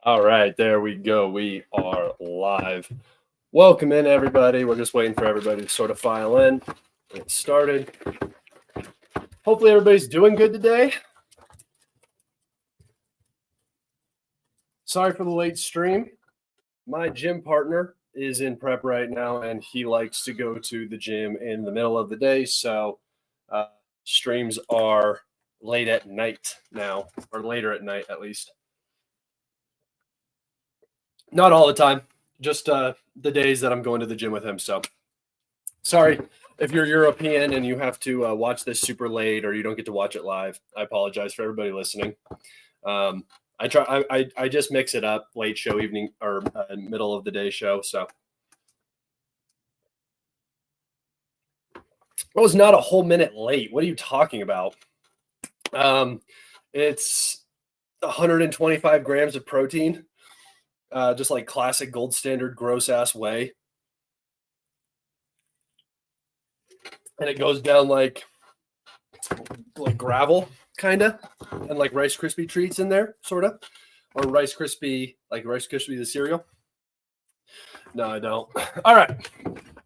All right, there we go. We are live. Welcome in, everybody. We're just waiting for everybody to sort of file in, get started. Hopefully, everybody's doing good today. Sorry for the late stream. My gym partner is in prep right now, and he likes to go to the gym in the middle of the day. So streams are late at night now, or later at night at least. Not all the time, just the days that I'm going to the gym with him. So sorry if you're European and you have to watch this super late or you don't get to watch it live. I apologize for everybody listening. I just mix it up, late show, evening, or middle of the day show. So it was not a whole minute late. What are you talking about? It's 125 grams of protein, just like classic gold standard gross ass whey. And it goes down like gravel, kind of, and like Rice Krispie treats in there, sort of, or Rice Krispie, like Rice Krispie the cereal. No, I don't. All right.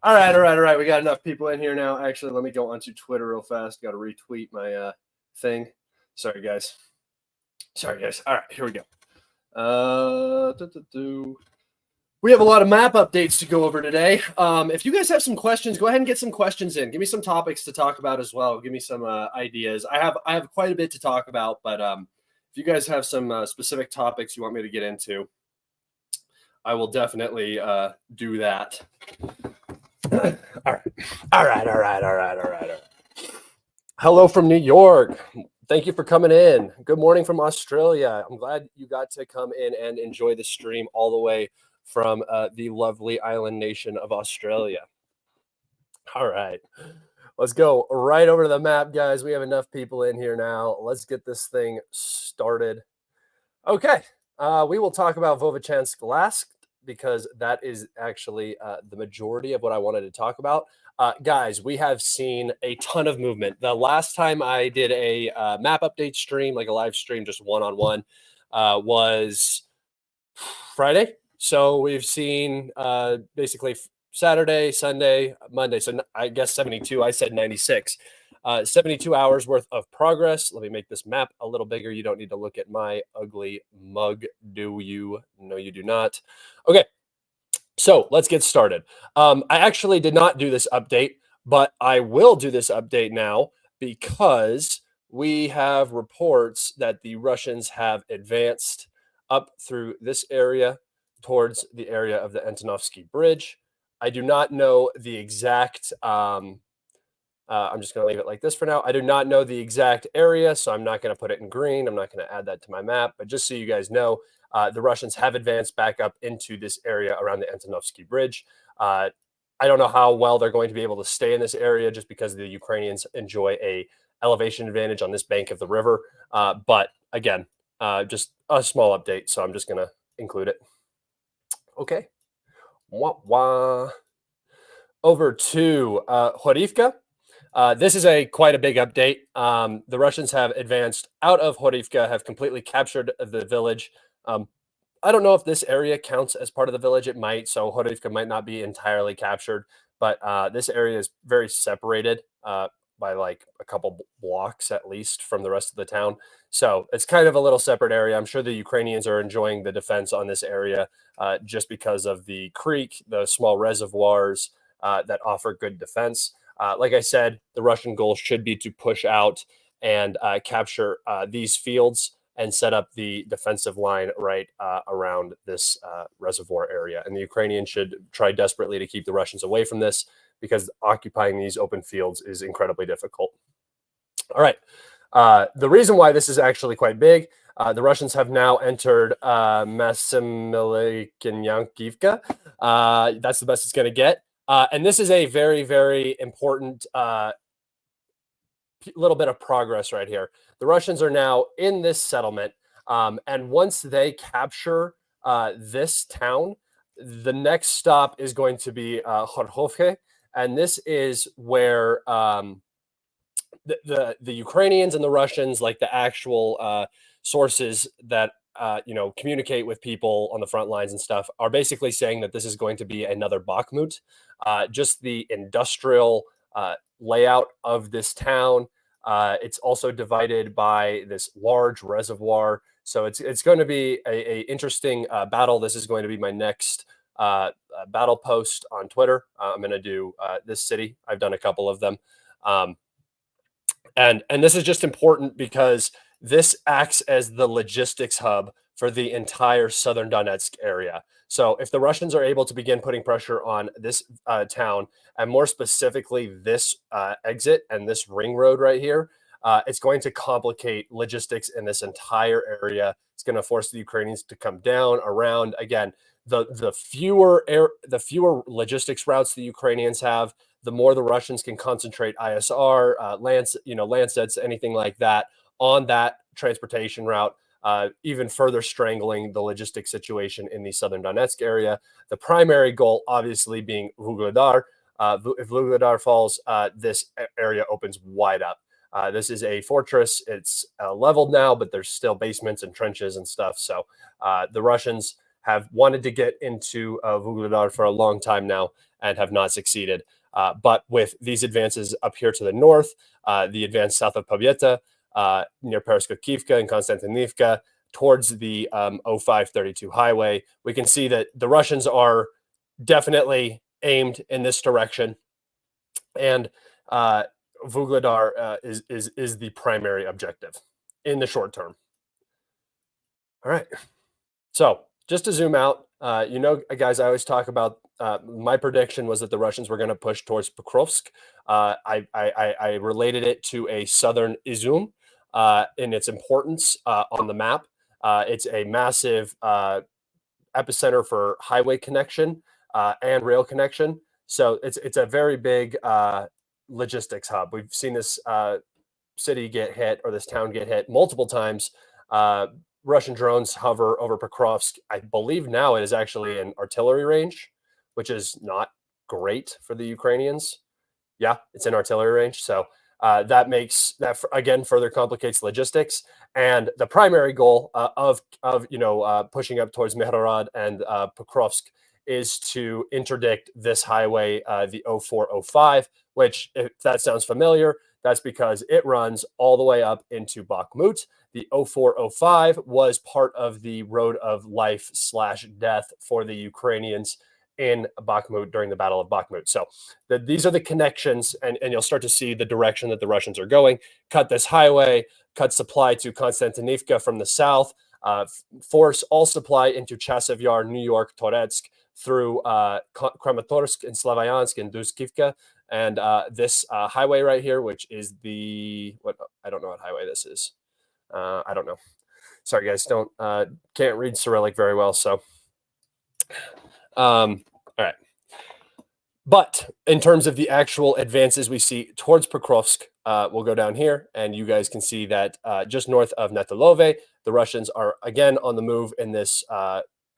We got enough people in here now. Actually, let me go onto Twitter real fast. Got to retweet my thing. Sorry, guys. All right, here we go. We have a lot of map updates to go over today. If you guys have some questions, go ahead and get some questions in. Give me some topics to talk about as well. Give me some ideas. I have quite a bit to talk about, but if you guys have some specific topics you want me to get into, I will definitely do that. All right. Hello from New York. Thank you for coming in. Good morning from Australia. I'm glad you got to come in and enjoy the stream all the way from the lovely island nation of Australia. All right. Let's go right over to the map, guys. We have enough people in here now. Let's get this thing started. Okay. We will talk about Vovchansk last because that is actually the majority of what I wanted to talk about. Guys, we have seen a ton of movement. The last time I did a map update stream, like a live stream, just one-on-one, was Friday. So we've seen basically Saturday, Sunday, Monday. So I guess 72. I said 96. 72 hours worth of progress. Let me make this map a little bigger. You don't need to look at my ugly mug, do you? No, you do not. Okay, so let's get started. I actually did not do this update, but I will do this update now because we have reports that the Russians have advanced up through this area towards the area of the Antonovsky Bridge. I do not know the exact I'm just going to leave it like this for now. I do not know the exact area, so I'm not going to put it in green. I'm not going to add that to my map. But just so you guys know, the Russians have advanced back up into this area around the Antonovsky Bridge. I don't know how well they're going to be able to stay in this area just because the Ukrainians enjoy a elevation advantage on this bank of the river. But again, just a small update, so I'm just going to include it. Okay. Over to Horivka. This is quite a big update. The Russians have advanced out of Horivka, have completely captured the village. I don't know if this area counts as part of the village. It might, so Horivka might not be entirely captured, but this area is very separated by like a couple blocks at least from the rest of the town. So it's kind of a little separate area. I'm sure the Ukrainians are enjoying the defense on this area just because of the creek, the small reservoirs that offer good defense. Like I said, the Russian goal should be to push out and capture these fields and set up the defensive line right around this reservoir area. And the Ukrainians should try desperately to keep the Russians away from this because occupying these open fields is incredibly difficult. All right. The reason why this is actually quite big, the Russians have now entered Masimilikinyankivka. That's the best it's going to get. And this is a very, very important little bit of progress right here. The Russians are now in this settlement. And once they capture this town, the next stop is going to be Kharkov. And this is where the Ukrainians and the Russians, like the actual sources that communicate with people on the front lines and stuff are basically saying that this is going to be another Bakhmut. Just the industrial layout of this town. It's also divided by this large reservoir. So it's going to be a interesting battle. This is going to be my next battle post on Twitter. I'm going to do this city. I've done a couple of them. And this is just important because this acts as the logistics hub for the entire southern Donetsk area. So if the Russians are able to begin putting pressure on this town, and more specifically this exit and this ring road right here, it's going to complicate logistics in this entire area. It's going to force the Ukrainians to come down around. Again, the fewer logistics routes the Ukrainians have, the more the Russians can concentrate ISR, Landsets, anything like that on that transportation route, even further strangling the logistics situation in the southern Donetsk area. The primary goal, obviously, being Vuhledar. If Vuhledar falls, this area opens wide up. This is a fortress. It's leveled now, but there's still basements and trenches and stuff. So the Russians have wanted to get into Vuhledar for a long time now and have not succeeded. But with these advances up here to the north, the advance south of Pobyeta, near Pereskokiivka and Konstantinivka, towards the 0532 highway, we can see that the Russians are definitely aimed in this direction. And Vuhledar is the primary objective in the short term. All right. So just to zoom out, guys, I always talk about my prediction was that the Russians were going to push towards Pokrovsk. I related it to a southern Izum in its importance on the map. It's a massive epicenter for highway connection and rail connection. So it's a very big logistics hub. We've seen this city get hit, or this town get hit multiple times. Russian drones hover over Pokrovsk. I believe now it is actually an artillery range, which is not great for the Ukrainians. Yeah, it's an artillery range. So that makes that, again, further complicates logistics. And the primary goal of pushing up towards Mehrorad and Pokrovsk is to interdict this highway, the 0405, which, if that sounds familiar, that's because it runs all the way up into Bakhmut. The 0405 was part of the road of life / death for the Ukrainians in Bakhmut during the Battle of Bakhmut. So these are the connections, and you'll start to see the direction that the Russians are going. Cut this highway, cut supply to Konstantinivka from the south, force all supply into Chasiv Yar, New York, Toretsk, through Kramatorsk and Slavyansk and Duskivka. And this highway right here, which is I don't know what highway this is. I don't know. Sorry, guys, can't read Cyrillic very well. So, all right. But in terms of the actual advances we see towards Pokrovsk, we'll go down here, and you guys can see that just north of Netalove, the Russians are again on the move in this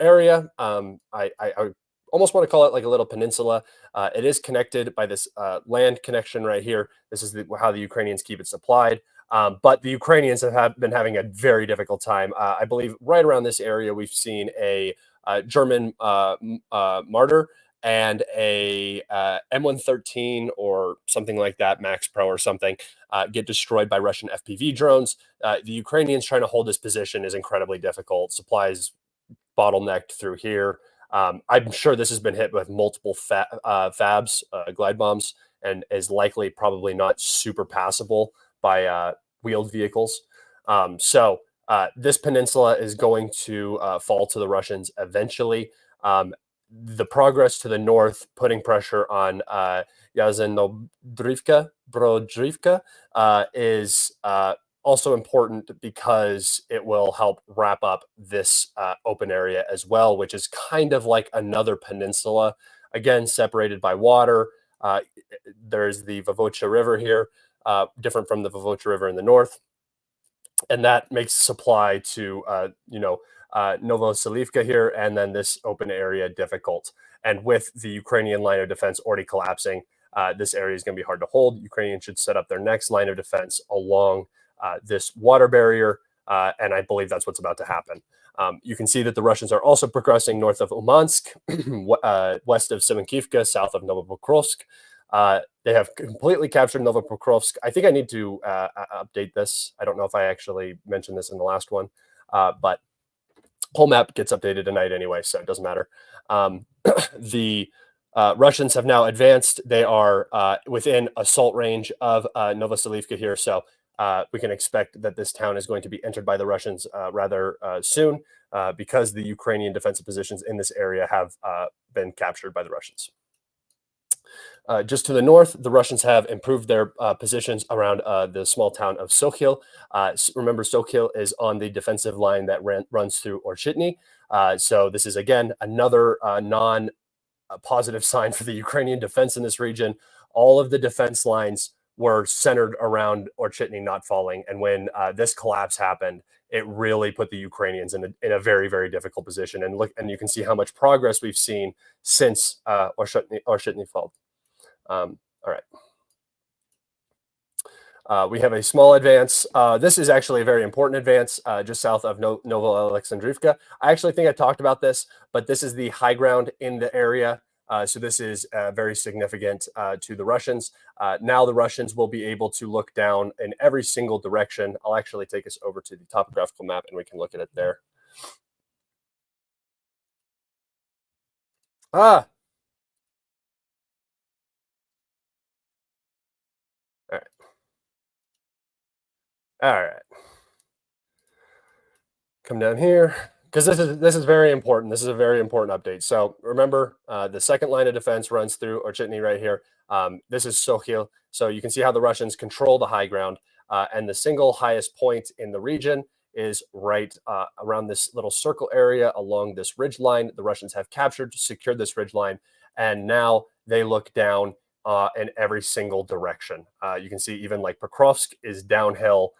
area. I almost want to call it like a little peninsula. It is connected by this land connection right here. This is how the Ukrainians keep it supplied. But the Ukrainians have been having a very difficult time. I believe right around this area, we've seen a German Martyr and a M113 or something like that, Max Pro or something, get destroyed by Russian FPV drones. The Ukrainians trying to hold this position is incredibly difficult. Supplies bottlenecked through here. I'm sure this has been hit with multiple FABs, glide bombs, and is likely probably not super passable by wheeled vehicles. So this peninsula is going to fall to the Russians eventually. The progress to the north, putting pressure on Brodrivka, is also important because it will help wrap up this open area as well, which is kind of like another peninsula, again, separated by water. There's the Vovcha River here, different from the Vovcha River in the north. And that makes supply to, Novoselivka here, and then this open area difficult. And with the Ukrainian line of defense already collapsing, this area is going to be hard to hold. Ukrainians should set up their next line of defense along this water barrier, and I believe that's what's about to happen. You can see that the Russians are also progressing north of Umansk, west of Semenkivka, south of Novopokrovsk. They have completely captured Novopokrovsk. I think I need to update this. I don't know if I actually mentioned this in the last one, but whole map gets updated tonight anyway, so it doesn't matter. The Russians have now advanced. They are within assault range of Novoselivka here, so we can expect that this town is going to be entered by the Russians rather soon because the Ukrainian defensive positions in this area have been captured by the Russians. Just to the north, the Russians have improved their positions around the small town of Sokhil. Remember, Sokhil is on the defensive line that runs through Orshitny. So this is, again, another non-positive sign for the Ukrainian defense in this region. All of the defense lines were centered around Orshitny not falling. And when this collapse happened, it really put the Ukrainians in a very, very difficult position. And you can see how much progress we've seen since Orshitny fell. All right. We have a small advance. This is actually a very important advance just south of Novoalexandrivka. I actually think I talked about this, but this is the high ground in the area. So this is very significant to the Russians. Now the Russians will be able to look down in every single direction. I'll actually take us over to the topographical map and we can look at it there. All right. All right. Come down here because this is very important. This is a very important update. So remember, the second line of defense runs through Orshitny right here. This is Sokhil. So you can see how the Russians control the high ground, and the single highest point in the region is right around this little circle area along this ridge line. The Russians have secured this ridge line, and now they look down in every single direction. You can see even like Pokrovsk is downhill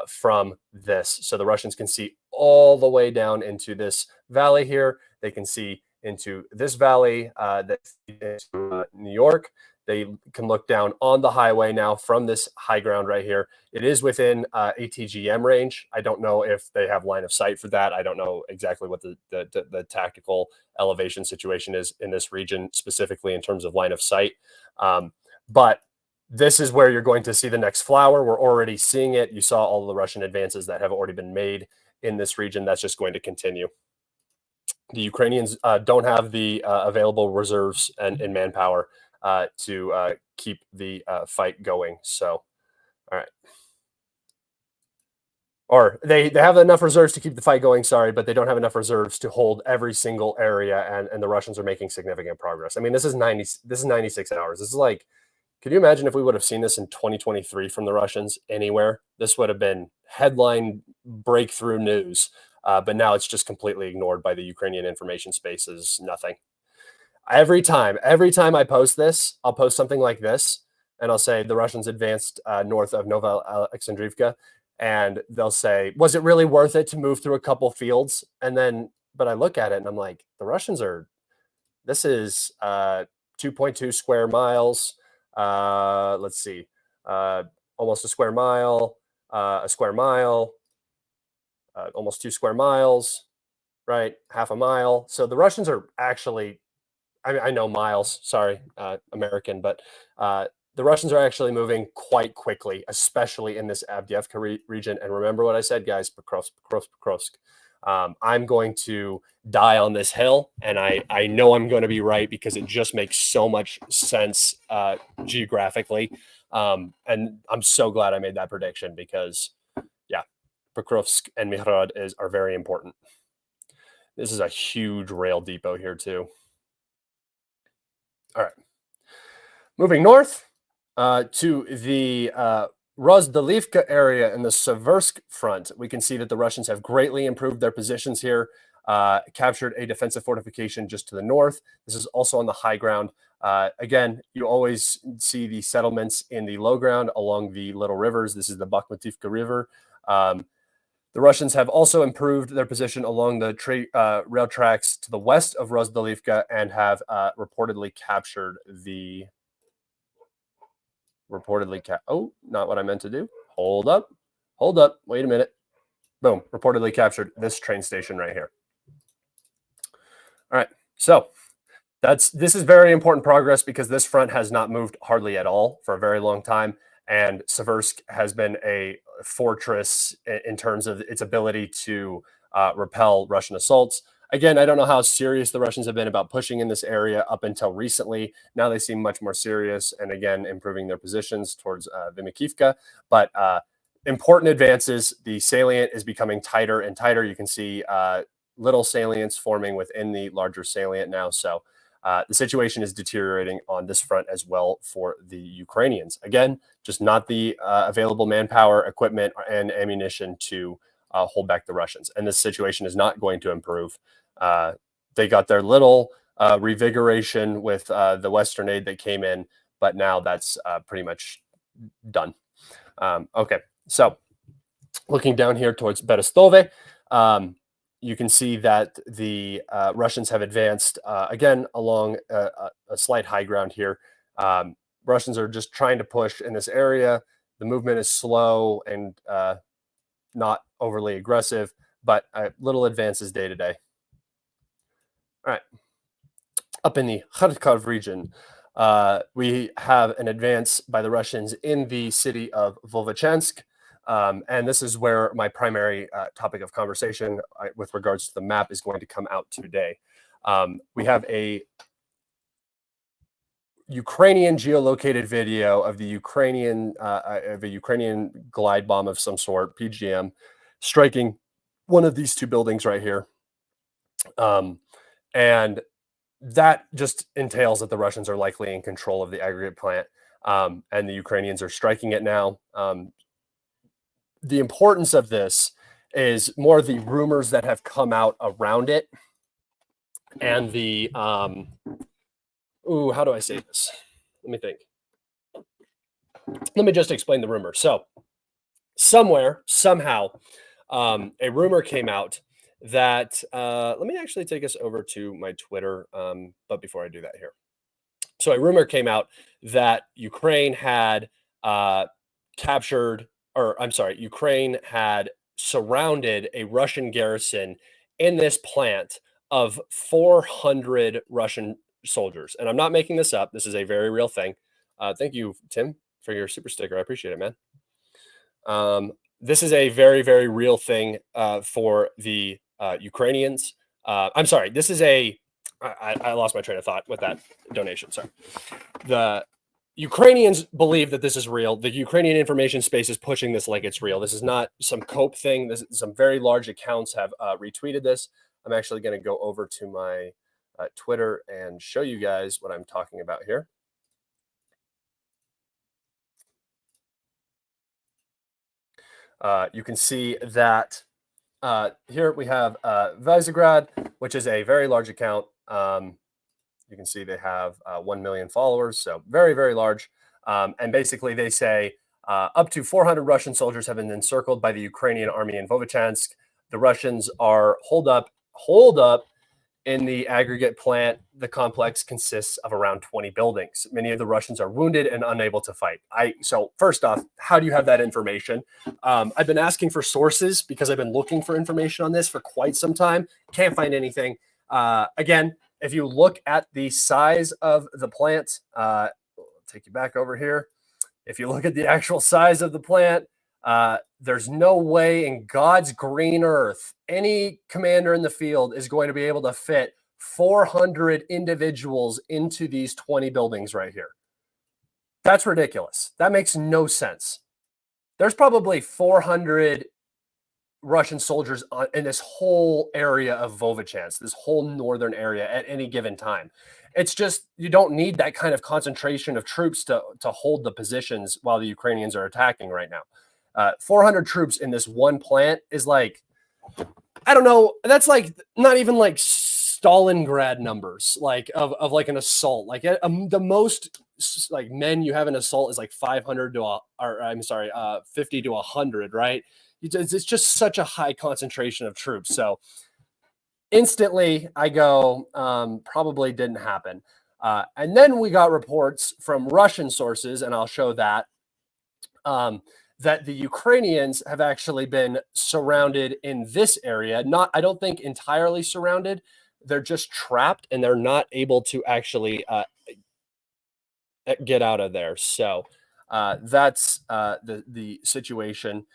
from this. So the Russians can see all the way down into this valley here. They can see into this valley that's into New York. They can look down on the highway now from this high ground right here. It is within ATGM range. I don't know if they have line of sight for that. I don't know exactly what the tactical elevation situation is in this region, specifically in terms of line of sight. But this is where you're going to see the next flower. We're already seeing it. You saw all the Russian advances that have already been made in this region. That's just going to continue. The Ukrainians don't have the available reserves and manpower to keep the fight going. So, all right. Or they have enough reserves to keep the fight going, sorry, but they don't have enough reserves to hold every single area, and the Russians are making significant progress. I mean, this is 96 hours. This is like, could you imagine if we would have seen this in 2023 from the Russians anywhere? This would have been headline breakthrough news. But now it's just completely ignored by the Ukrainian information space as nothing. Every time I post this, I'll post something like this, and I'll say the Russians advanced north of Novoalexandrivka, and they'll say, was it really worth it to move through a couple fields? And then, but I look at it and I'm like, the Russians this is 2.2 square miles. Let's see, almost a square mile, almost 2 square miles, right? Half a mile. So the Russians are actually, I know miles, sorry, American, but the Russians are actually moving quite quickly, especially in this Avdiivka region. And remember what I said, guys, Pokrovsk. I'm going to die on this hill, and I know I'm going to be right because it just makes so much sense geographically. And I'm so glad I made that prediction because, yeah, Pokrovsk and Mihrad are very important. This is a huge rail depot here too. All right. Moving north to the Rozdalivka area in the Seversk front, we can see that the Russians have greatly improved their positions here, captured a defensive fortification just to the north. This is also on the high ground. Again, you always see the settlements in the low ground along the little rivers. This is the Bakhmutivka River. The Russians have also improved their position along the rail tracks to the west of Rozdalivka and have reportedly captured the oh, not what I meant to do. Hold up. Wait a minute. boom, reportedly captured this train station right here. All right, so this is very important progress because this front has not moved hardly at all for a very long time, and Seversk has been a fortress in terms of its ability to repel Russian assaults. Again, I don't know how serious the Russians have been about pushing in this area up until recently. Now they seem much more serious, and again, improving their positions towards Vimikivka. But important advances. The salient is becoming tighter and tighter. You can see little salients forming within the larger salient now. So the situation is deteriorating on this front as well for the Ukrainians. Again, just not the available manpower, equipment, and ammunition to hold back the Russians. And this situation is not going to improve. They got their little revigoration with the Western aid that came in, but now that's pretty much done. Okay, so looking down here towards Berestove, you can see that the Russians have advanced again along a slight high ground here. Russians are just trying to push in this area. The movement is slow and not overly aggressive, but little advances day to day. All right. Up in the Kharkov region, we have an advance by the Russians in the city of Vovchansk. And this is where my primary topic of conversation with regards to the map is going to come out today. We have a Ukrainian geolocated video of the Ukrainian glide bomb of some sort, PGM, striking one of these two buildings right here. And that just entails that the Russians are likely in control of the aggregate plant, and the Ukrainians are striking it now. The importance of this is more the rumors that have come out around it, and the how do I say this? Let me think. Let me just explain the rumor. So somewhere, somehow, a rumor came out that let me actually take us over to my Twitter. But before I do that here. So a rumor came out that Ukraine had Ukraine had surrounded a Russian garrison in this plant of 400 Russian soldiers. And I'm not making this up. This is a very real thing. Thank you, Tim, for your super sticker. I appreciate it, man. This is a very, very real thing for the Ukrainians. I'm sorry. This is I lost my train of thought with that donation. Sorry. The Ukrainians believe that this is real. The Ukrainian information space is pushing this like it's real. This is not some cope thing. Some very large accounts have retweeted this. I'm actually going to go over to my Twitter and show you guys what I'm talking about here. You can see that here we have Visegrad, which is a very large account. You can see they have 1 million followers, so very, very large. And basically they say up to 400 Russian soldiers have been encircled by the Ukrainian army in Vovchansk. The Russians are holed up in the aggregate plant. The complex consists of around 20 buildings. Many of the Russians are wounded and unable to fight. So first off, how do you have that information? I've been asking for sources because I've been looking for information on this for quite some time. Can't find anything. Again, if you look at the size of the plant, I'll take you back over here. If you look at the actual size of the plant, there's no way in God's green earth any commander in the field is going to be able to fit 400 individuals into these 20 buildings right here. That's ridiculous. That makes no sense. There's probably 400 Russian soldiers in this whole area of Vovchansk, this whole northern area at any given time. It's just, you don't need that kind of concentration of troops to hold the positions while the Ukrainians are attacking right now. 400 troops in this one plant is like, I don't know, that's like not even like Stalingrad numbers, like of like an assault. Like the most like men you have in assault is like 500 to 50 to 100, right? It's just such a high concentration of troops. So instantly I go, probably didn't happen. And then we got reports from Russian sources, and I'll show that, that the Ukrainians have actually been surrounded in this area. Not, I don't think entirely surrounded. They're just trapped and they're not able to actually get out of there. So that's the situation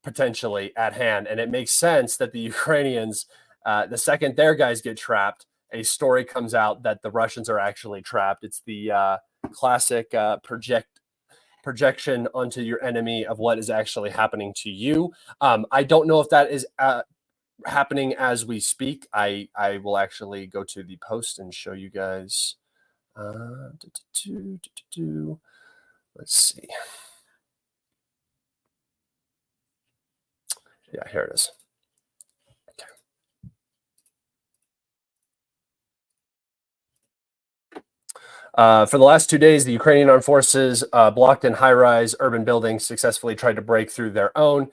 potentially at hand, and it makes sense that the Ukrainians, the second their guys get trapped, a story comes out that the Russians are actually trapped. It's the classic projection onto your enemy of what is actually happening to you. I don't know if that is happening as we speak. I will actually go to the post and show you guys. Let's see. Yeah, here it is. For the last 2 days, the Ukrainian armed forces blocked in high-rise urban buildings, successfully tried to break through their own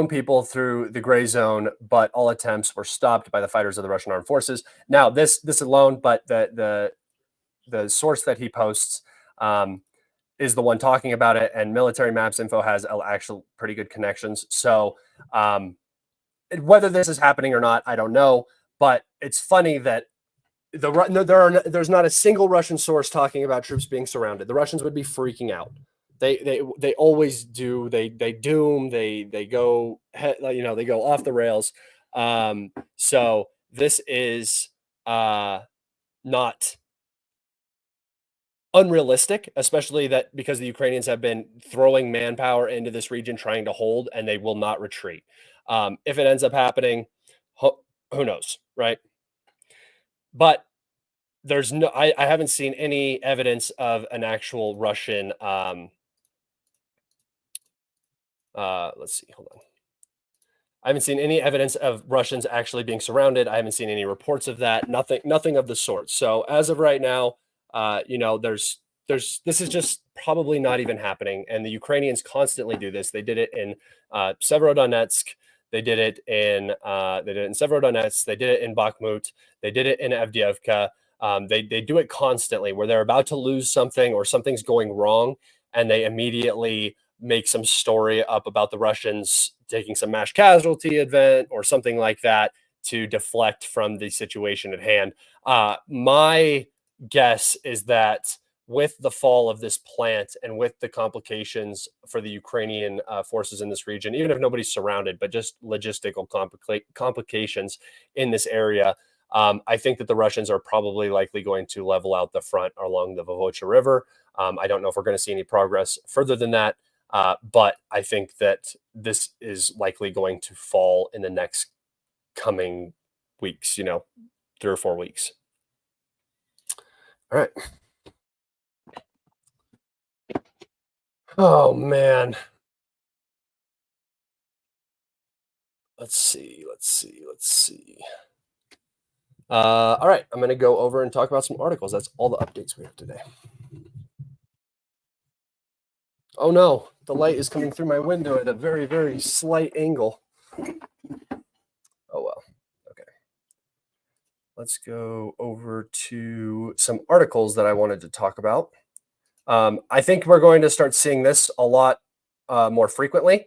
people through the gray zone, but all attempts were stopped by the fighters of the Russian armed forces. Now, this alone, but the source that he posts is the one talking about it, and Military Maps Info has actual pretty good connections. So whether this is happening or not, I don't know. But it's funny that there's not a single Russian source talking about troops being surrounded. The Russians would be freaking out. They always do. They doom. They go they go off the rails. So this is not unrealistic, especially that because the Ukrainians have been throwing manpower into this region trying to hold, and they will not retreat. If it ends up happening, who knows, right? But there's no, I haven't seen any evidence of an actual Russian. Let's see, hold on. I haven't seen any evidence of Russians actually being surrounded. I haven't seen any reports of that. Nothing of the sort. So as of right now, there's this is just probably not even happening. And the Ukrainians constantly do this. They did it in Severodonetsk. They did it in Severodonetsk. They did it in Bakhmut. They did it in Avdiivka. They do it constantly where they're about to lose something or something's going wrong, and they immediately make some story up about the Russians taking some mass casualty event or something like that to deflect from the situation at hand. My guess is that with the fall of this plant and with the complications for the Ukrainian forces in this region, even if nobody's surrounded, but just logistical complications in this area, I think that the Russians are probably likely going to level out the front along the Vuhledar River. I don't know if we're going to see any progress further than that, but I think that this is likely going to fall in the next coming weeks, 3 or 4 weeks. All right. Oh, man. Let's see. All right. I'm going to go over and talk about some articles. That's all the updates we have today. Oh, no. The light is coming through my window at a very, very slight angle. Oh, well. Okay. Let's go over to some articles that I wanted to talk about. I think we're going to start seeing this a lot more frequently.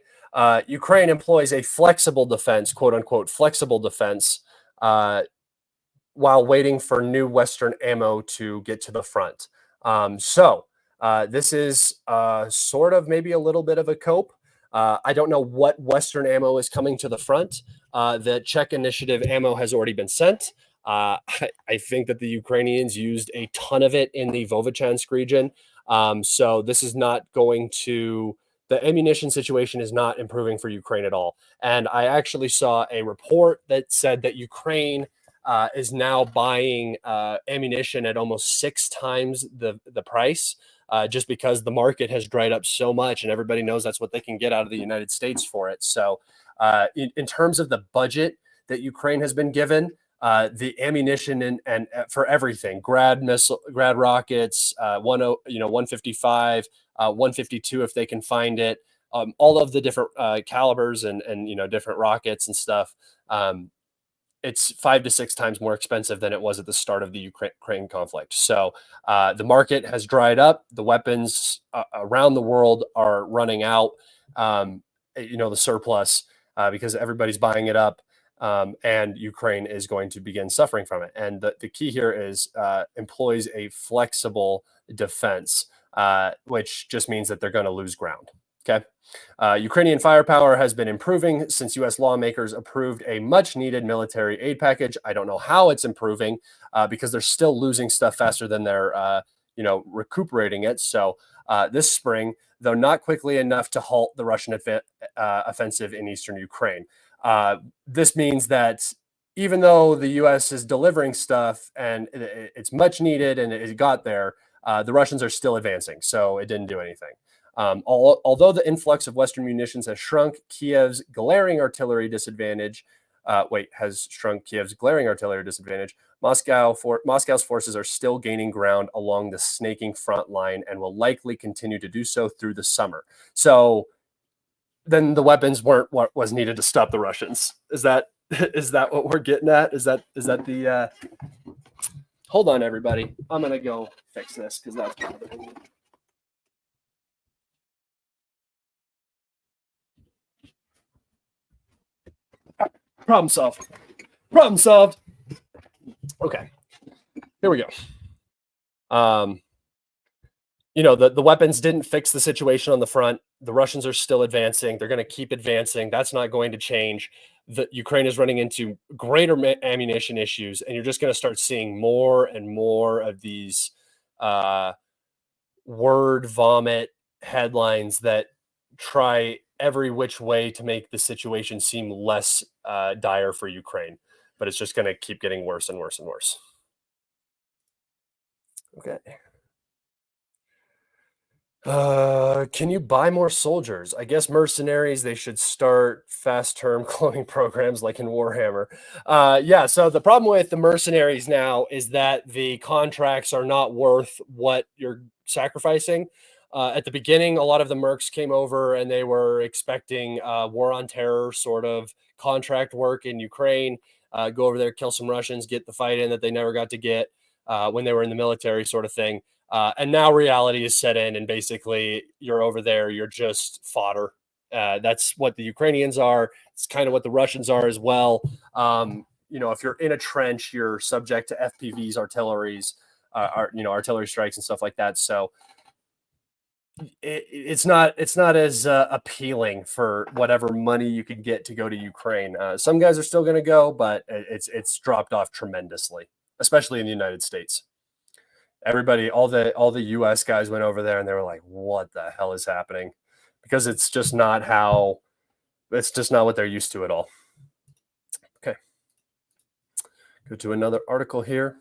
Ukraine employs a flexible defense, quote unquote, flexible defense, while waiting for new Western ammo to get to the front. So this is sort of maybe a little bit of a cope. I don't know what Western ammo is coming to the front. The Czech initiative ammo has already been sent. I think that the Ukrainians used a ton of it in the Vovchansk region. So this is not going to, the ammunition situation is not improving for Ukraine at all. And I actually saw a report that said that Ukraine is now buying ammunition at almost 6 times the price, just because the market has dried up so much and everybody knows that's what they can get out of the United States for it. So in terms of the budget that Ukraine has been given, the ammunition and for everything, grad rockets, 155, 152 if they can find it, all of the different calibers and different rockets and stuff. it's 5 to 6 times more expensive than it was at the start of the Ukraine conflict. So the market has dried up. The weapons around the world are running out. The surplus because everybody's buying it up. And Ukraine is going to begin suffering from it. And the key here is employs a flexible defense, which just means that they're going to lose ground. Okay. Ukrainian firepower has been improving since U.S. lawmakers approved a much-needed military aid package. I don't know how it's improving because they're still losing stuff faster than they're, recuperating it. So this spring, though not quickly enough to halt the Russian offensive in eastern Ukraine. This means that even though the U.S. is delivering stuff and it's much needed and it got there, the Russians are still advancing. So it didn't do anything. Although the influx of Western munitions has shrunk Kiev's glaring artillery disadvantage, Moscow's forces are still gaining ground along the snaking front line and will likely continue to do so through the summer. So then the weapons weren't what was needed to stop the Russians. Is that what we're getting at? Is that the hold on, everybody. I'm gonna go fix this because that's bothering me. Problem solved. Problem solved. Okay. Here we go. The weapons didn't fix the situation on the front. The Russians are still advancing. They're going to keep advancing. That's not going to change. The Ukraine is running into greater ammunition issues, and you're just going to start seeing more and more of these word vomit headlines that try every which way to make the situation seem less dire for Ukraine. But it's just going to keep getting worse and worse and worse. Okay. Can you buy more soldiers? I guess mercenaries, they should start fast term cloning programs like in Warhammer. Yeah, so the problem with the mercenaries now is that the contracts are not worth what you're sacrificing. At the beginning, a lot of the mercs came over and they were expecting war on terror sort of contract work in Ukraine, go over there, kill some Russians, get the fight in that they never got to get when they were in the military sort of thing. And now reality is set in, and basically you're over there, you're just fodder. That's what the Ukrainians are. It's kind of what the Russians are as well. If you're in a trench, you're subject to FPVs, artillery strikes and stuff like that. So it's not as appealing for whatever money you can get to go to Ukraine. Some guys are still going to go, but it's dropped off tremendously, especially in the United States. Everybody, all the US guys went over there and they were like, what the hell is happening? Because it's just not what they're used to at all. Okay. Go to another article here.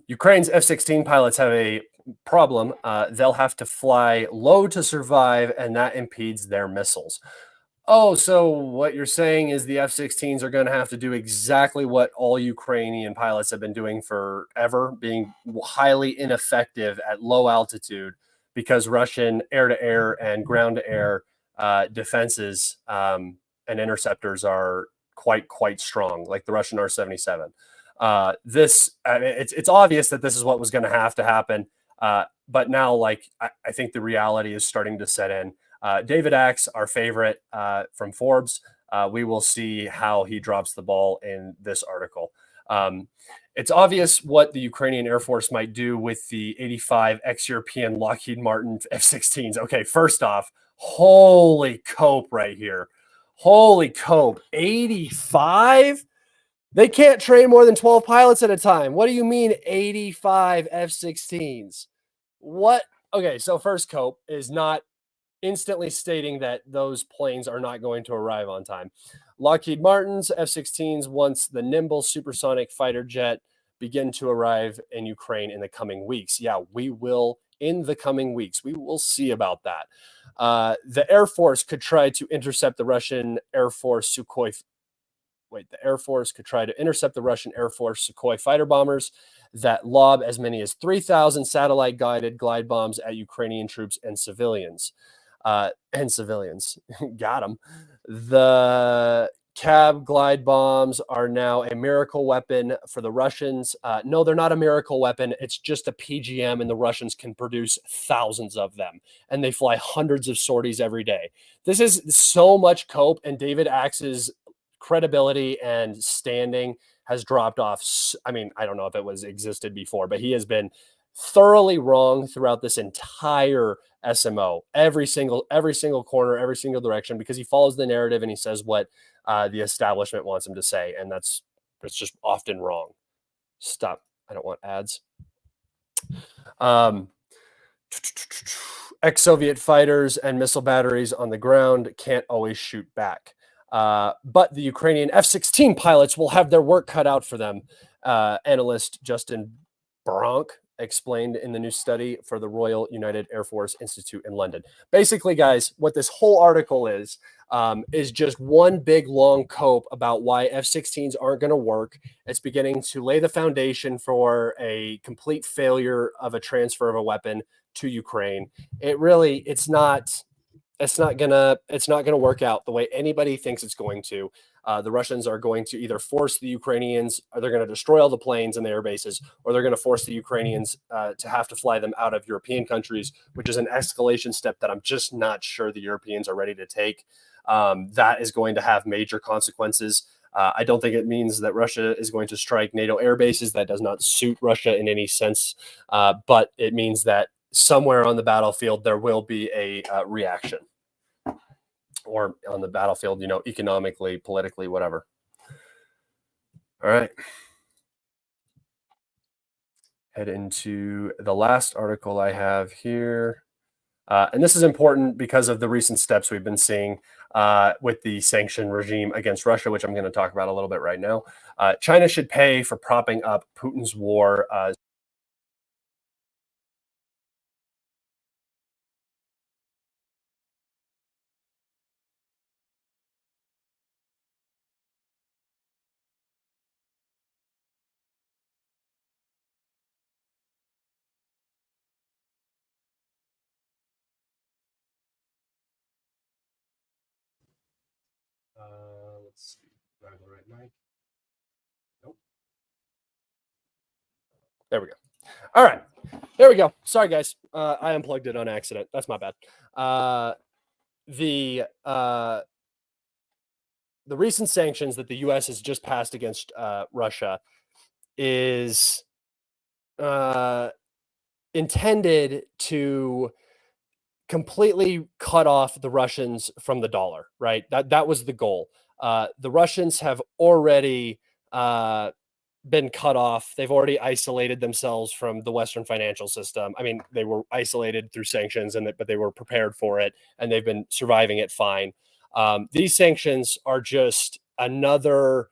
Ukraine's F-16 pilots have a problem. They'll have to fly low to survive, and that impedes their missiles. Oh, so what you're saying is the F-16s are going to have to do exactly what all Ukrainian pilots have been doing forever, being highly ineffective at low altitude because Russian air-to-air and ground-to-air defenses and interceptors are quite strong, like the Russian R-77. It's obvious that this is what was going to have to happen, but now, I think the reality is starting to set in. David Axe, our favorite from Forbes, we will see how he drops the ball in this article. It's obvious what the Ukrainian Air Force might do with the 85 ex-European Lockheed Martin F-16s. Okay, first off, holy cope right here. Holy cope. 85? They can't train more than 12 pilots at a time. What do you mean 85 F-16s? What? Okay, so first cope is not instantly stating that those planes are not going to arrive on time. Lockheed Martin's F-16s, once the nimble supersonic fighter jet, begin to arrive in Ukraine in the coming weeks. Yeah, we will in the coming weeks. We will see about that. The Air Force could try to intercept the Russian Air Force Sukhoi. The Air Force could try to intercept the Russian Air Force Sukhoi fighter bombers that lob as many as 3,000 satellite-guided glide bombs at Ukrainian troops and civilians. Got them. The Cab glide bombs are now a miracle weapon for the Russians. No, they're not a miracle weapon. It's just a PGM, and the Russians can produce thousands of them, and they fly hundreds of sorties every day. This is so much cope, and David Axe's credibility and standing has dropped off. I mean, I don't know if it was existed before, but he has been thoroughly wrong throughout this entire SMO, every single corner, every single direction, because he follows the narrative and he says what the establishment wants him to say, and it's just often wrong. Stop. I don't want ads. Ex-Soviet fighters and missile batteries on the ground can't always shoot back. But the Ukrainian F-16 pilots will have their work cut out for them. Analyst Justin Bronk explained in the new study for the Royal United Air Force Institute in London. Basically, guys, what this whole article is just one big long cope about why F-16s aren't going to work. It's beginning to lay the foundation for a complete failure of a transfer of a weapon to Ukraine. It's not gonna work out the way anybody thinks it's going to. The Russians are going to either force the Ukrainians, or they're going to destroy all the planes and the air bases, or they're going to force the Ukrainians to have to fly them out of European countries, which is an escalation step that I'm just not sure the Europeans are ready to take. That is going to have major consequences. I don't think it means that Russia is going to strike NATO air bases. That does not suit Russia in any sense, but it means that somewhere on the battlefield there will be a reaction. Or on the battlefield, economically, politically, whatever. All right. Head into the last article I have here. And this is important because of the recent steps we've been seeing with the sanction regime against Russia, which I'm going to talk about a little bit right now. China should pay for propping up Putin's war. Let's see. Do I have the right mic? Nope. There we go. All right. There we go. Sorry, guys. I unplugged it on accident. That's my bad. The recent sanctions that the U.S. has just passed against Russia is intended to completely cut off the Russians from the dollar, right? That was the goal. The Russians have already been cut off. They've already isolated themselves from the Western financial system. I mean, they were isolated through sanctions, but they were prepared for it, and they've been surviving it fine. These sanctions are just another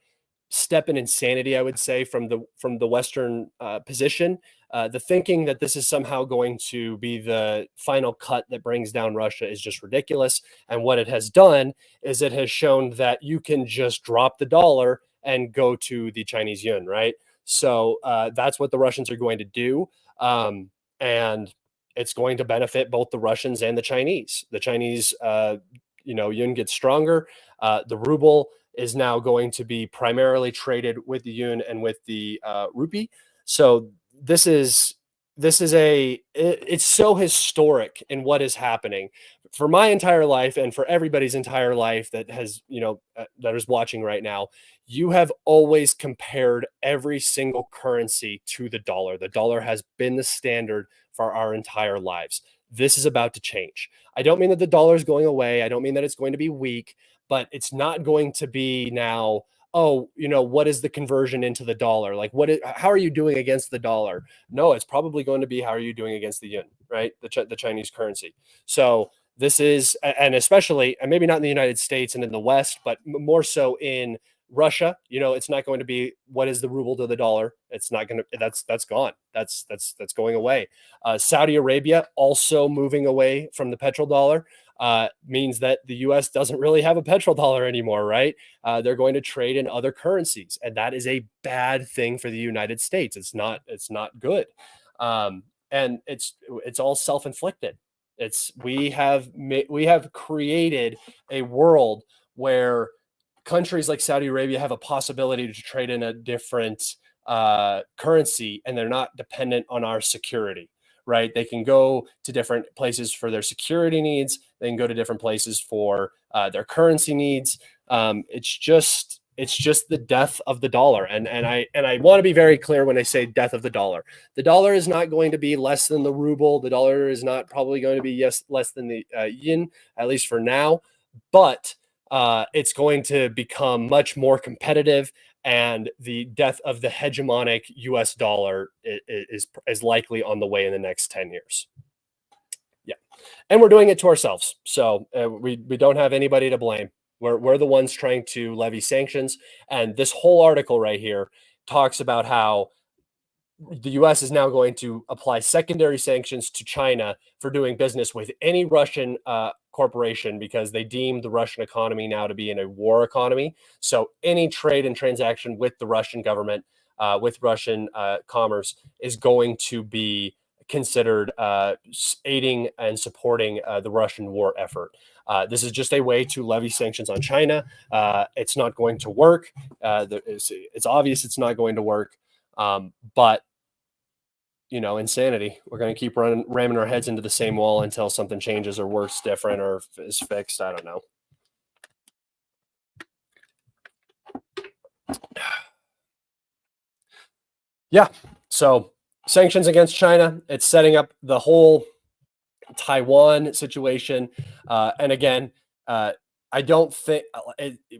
step in insanity, I would say, from the Western position. The thinking that this is somehow going to be the final cut that brings down Russia is just ridiculous. And what it has done is it has shown that you can just drop the dollar and go to the Chinese yuan, right? So that's what the Russians are going to do. And it's going to benefit both the Russians and the Chinese. The Chinese, yuan gets stronger. The ruble is now going to be primarily traded with the yuan and with the rupee. So it's so historic in what is happening for my entire life and for everybody's entire life that has, that is watching right now. You have always compared every single currency to the dollar. The dollar has been the standard for our entire lives. This is about to change. I don't mean that the dollar is going away. I don't mean that it's going to be weak, but it's not going to be now, oh, what is the conversion into the dollar? Like, how are you doing against the dollar? No, it's probably going to be, how are you doing against the yuan, right? The Chinese currency. So this is, and especially, and maybe not in the United States and in the West, but more so in Russia, it's not going to be, what is the ruble to the dollar? It's not going to, that's gone. That's going away. Saudi Arabia also moving away from the petrodollar. Means that the U.S. doesn't really have a petrodollar anymore, right? They're going to trade in other currencies, and that is a bad thing for the United States. It's not good, and it's all self-inflicted. We have created a world where countries like Saudi Arabia have a possibility to trade in a different currency, and they're not dependent on our security, right? They can go to different places for their security needs. They can go to different places for their currency needs. It's just the death of the dollar. And I want to be very clear when I say death of the dollar. The dollar is not going to be less than the ruble. The dollar is not probably going to be less than the yen, at least for now. But it's going to become much more competitive, and the death of the hegemonic U.S. dollar is likely on the way in the next 10 years. Yeah, and we're doing it to ourselves. So we don't have anybody to blame. We're the ones trying to levy sanctions. And this whole article right here talks about how the U.S. is now going to apply secondary sanctions to China for doing business with any Russian corporation, because they deem the Russian economy now to be in a war economy. So any trade and transaction with the Russian government, with Russian commerce, is going to be considered aiding and supporting the Russian war effort. This is just a way to levy sanctions on China. It's not going to work. It's obvious it's not going to work. But insanity. We're going to keep ramming our heads into the same wall until something changes or works different or is fixed. I don't know. Yeah. So sanctions against China, it's setting up the whole Taiwan situation. And again, I don't think,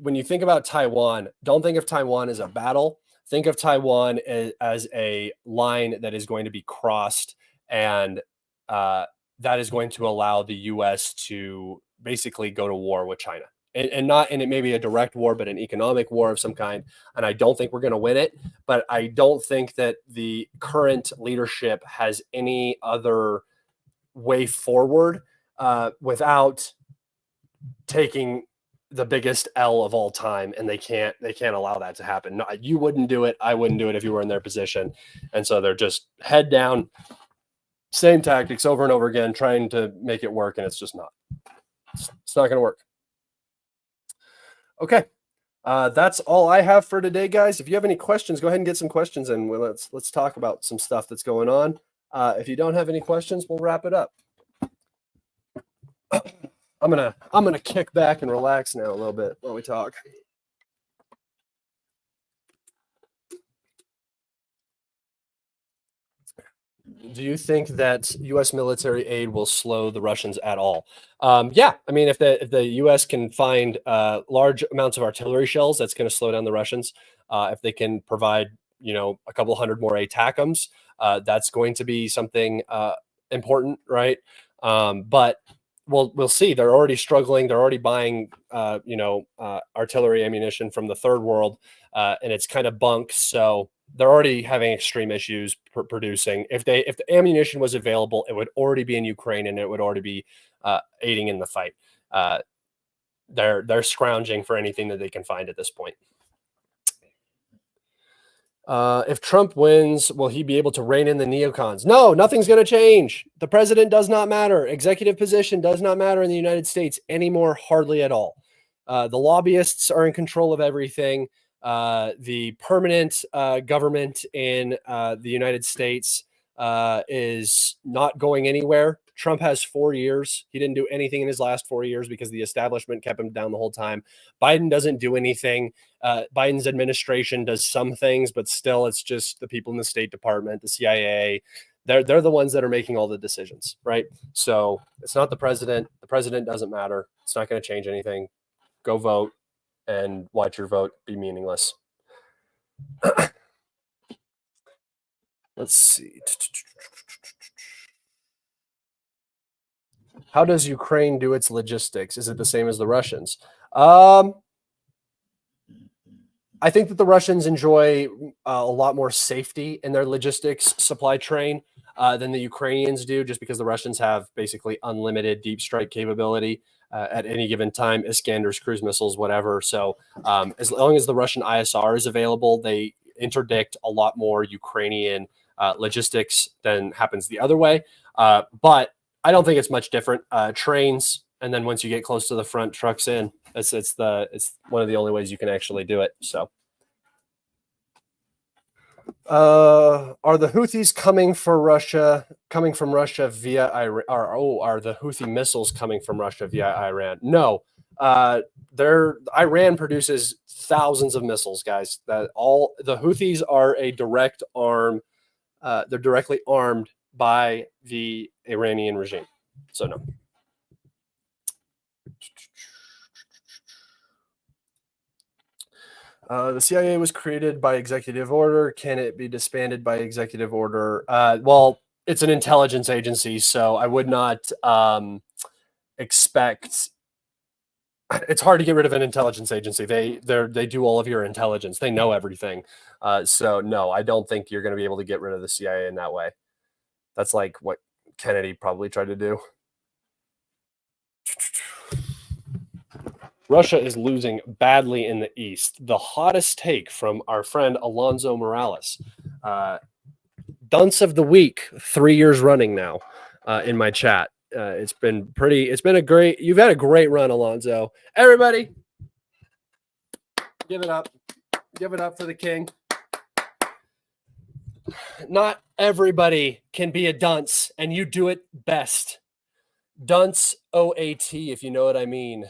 when you think about Taiwan, don't think of Taiwan as a battle. Think of Taiwan as a line that is going to be crossed, and that is going to allow the U.S. to basically go to war with China. And not in it maybe a direct war, but an economic war of some kind. And I don't think we're going to win it, but I don't think that the current leadership has any other way forward without taking the biggest L of all time, and they can't allow that to happen. No, you wouldn't do it. I wouldn't do it if you were in their position. And so they're just head down, same tactics over and over again, trying to make it work, and it's just not. It's not going to work. Okay, that's all I have for today, guys. If you have any questions, go ahead and get some questions in. Let's talk about some stuff that's going on. If you don't have any questions, we'll wrap it up. I'm gonna kick back and relax now a little bit while we talk. Do you think that U.S. military aid will slow the Russians at all? Yeah, I mean, if the U.S. can find large amounts of artillery shells, that's going to slow down the Russians. If they can provide, a couple hundred more ATACMs, that's going to be something important, right? But we'll see. They're already struggling. They're already buying, artillery ammunition from the third world, and it's kind of bunk. So they're already having extreme issues producing. If the ammunition was available, it would already be in Ukraine, and it would already be aiding in the fight. They're scrounging for anything that they can find at this point. If Trump wins, will he be able to rein in the neocons? No, nothing's going to change. The president does not matter. Executive position does not matter in the United States anymore, hardly at all. The lobbyists are in control of everything. The permanent government in the United States is not going anywhere. Trump has 4 years. He didn't do anything in his last 4 years because the establishment kept him down the whole time. Biden doesn't do anything. Biden's administration does some things, but still it's just the people in the State Department, the CIA. They're the ones that are making all the decisions, right? So it's not the president. The president doesn't matter. It's not going to change anything. Go vote and watch your vote be meaningless. Let's see. How does Ukraine do its logistics? Is it the same as the Russians? I think that the Russians enjoy a lot more safety in their logistics supply chain than the Ukrainians do, just because the Russians have basically unlimited deep strike capability at any given time, Iskanders, cruise missiles, whatever. So as long as the Russian ISR is available, they interdict a lot more Ukrainian logistics than happens the other way. But I don't think it's much different. Trains, and then once you get close to the front, trucks in. It's one of the only ways you can actually do it. So, are the Houthis coming from Russia via Iran? Are the Houthi missiles coming from Russia via Iran? No. Iran produces thousands of missiles, guys. The Houthis are a direct arm. They're directly armed by the Iranian regime. So no. The CIA was created by executive order. Can it be disbanded by executive order? Well, it's an intelligence agency, so I would not expect. It's hard to get rid of an intelligence agency. They do all of your intelligence. They know everything. So no, I don't think you're going to be able to get rid of the CIA in that way. That's like what Kennedy probably tried to do. Russia is losing badly in the East. The hottest take from our friend Alonso Morales. Dunce of the week, 3 years running now in my chat. You've had a great run, Alonso. Everybody, give it up. Give it up for the king. Not everybody can be a dunce, and you do it best. Dunce OAT, if you know what I mean.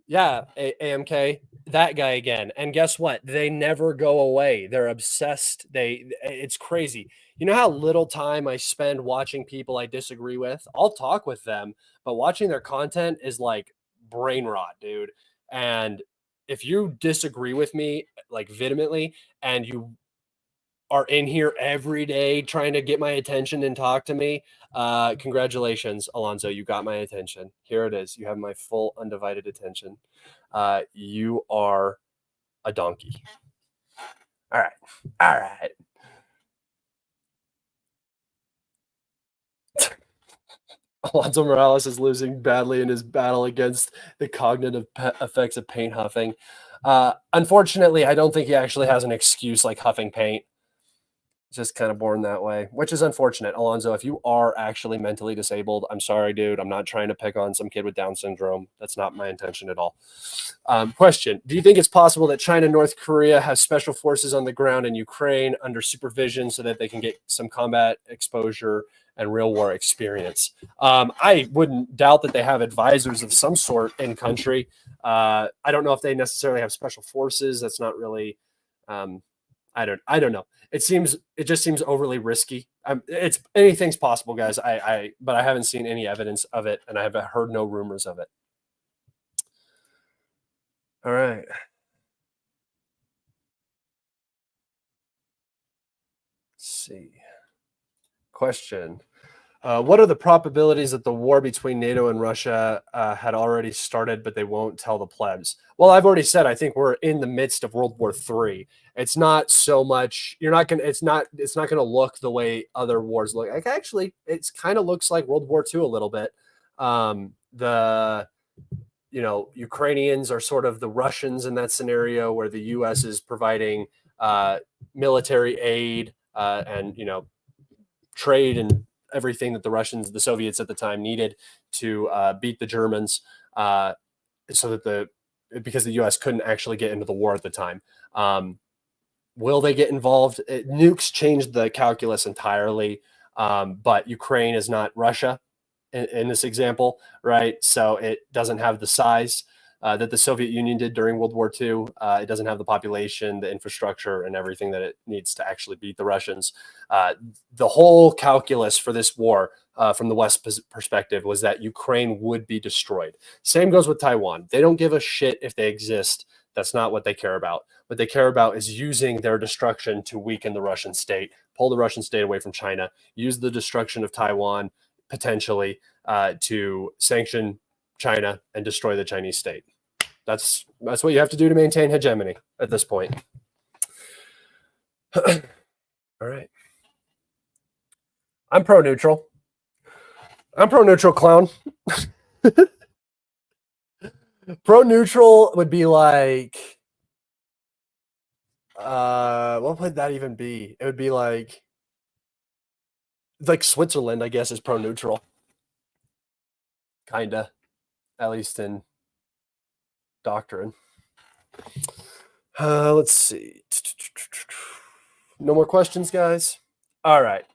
Yeah, AMK, that guy again. And guess what? They never go away. They're obsessed. It's crazy. You know how little time I spend watching people I disagree with? I'll talk with them, but watching their content is like brain rot, dude. And if you disagree with me like vehemently and you are in here every day trying to get my attention and talk to me, congratulations, Alonso. You got my attention. Here it is. You have my full undivided attention. You are a donkey. All right. All right. Alonso Morales is losing badly in his battle against the cognitive effects of paint huffing. Unfortunately, I don't think he actually has an excuse like huffing paint. Just kind of born that way, which is unfortunate. Alonzo, if you are actually mentally disabled, I'm sorry, dude. I'm not trying to pick on some kid with Down syndrome. That's not my intention at all. Question: do you think it's possible that China, North Korea have special forces on the ground in Ukraine under supervision so that they can get some combat exposure and real war experience? I wouldn't doubt that they have advisors of some sort in country. I don't know if they necessarily have special forces. That's not really. I don't know. It just seems overly risky. It's anything's possible, guys. But I haven't seen any evidence of it, and I have heard no rumors of it. All right. Let's see. Question. What are the probabilities that the war between NATO and Russia had already started, but they won't tell the plebs? Well, I've already said I think we're in the midst of World War III. It's not so much. It's not going to look the way other wars look. Like actually, it kind of looks like World War II a little bit. Ukrainians are sort of the Russians in that scenario, where the U.S. is providing military aid and trade and everything that the Soviets at the time needed to beat the Germans, because the U.S. couldn't actually get into the war at the time. Will they get involved? Nukes changed the calculus entirely, but Ukraine is not Russia in this example, right? So it doesn't have the size that the Soviet Union did during World War II. It doesn't have the population, the infrastructure, and everything that it needs to actually beat the Russians. The whole calculus for this war, from the West perspective, was that Ukraine would be destroyed. Same goes with Taiwan. They don't give a shit if they exist. That's not what they care about. What they care about is using their destruction to weaken the Russian state, pull the Russian state away from China, use the destruction of Taiwan potentially to sanction China and destroy the Chinese state. That's what you have to do to maintain hegemony at this point. All right. I'm pro-neutral. Clown. Pro-neutral would be like, what would that even be? It would be like Switzerland, I guess, is pro-neutral. kinda, at least in doctrine. Let's see. No more questions, guys. All right.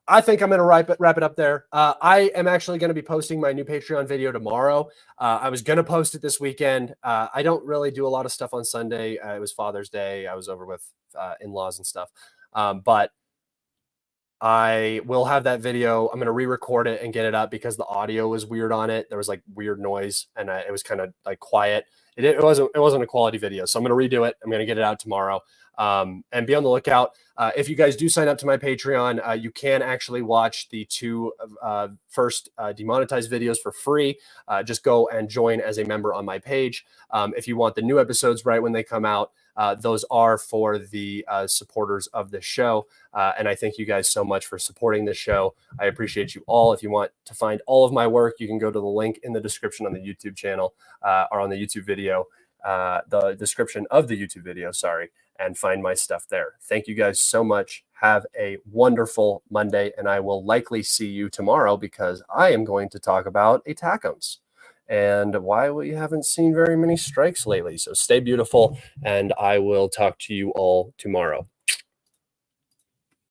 I think I'm going to wrap it up there. I am actually going to be posting my new Patreon video tomorrow. I was going to post it this weekend. I don't really do a lot of stuff on Sunday. It was Father's Day. I was over with in-laws and stuff. But I will have that video. I'm going to re-record it and get it up because the audio was weird on it. There was like weird noise and it was kind of like quiet. It wasn't a quality video. So I'm going to redo it. I'm going to get it out tomorrow. And be on the lookout. If you guys do sign up to my Patreon, you can actually watch the two first demonetized videos for free. Just go and join as a member on my page. If you want the new episodes right when they come out, those are for the supporters of the show. And I thank you guys so much for supporting this show. I appreciate you all. If you want to find all of my work, you can go to the link in the description on the YouTube channel or on the YouTube video, the description of the YouTube video, sorry, and find my stuff there. Thank you guys so much. Have a wonderful Monday, and I will likely see you tomorrow because I am going to talk about ATACMS and why we haven't seen very many strikes lately. So stay beautiful, and I will talk to you all tomorrow.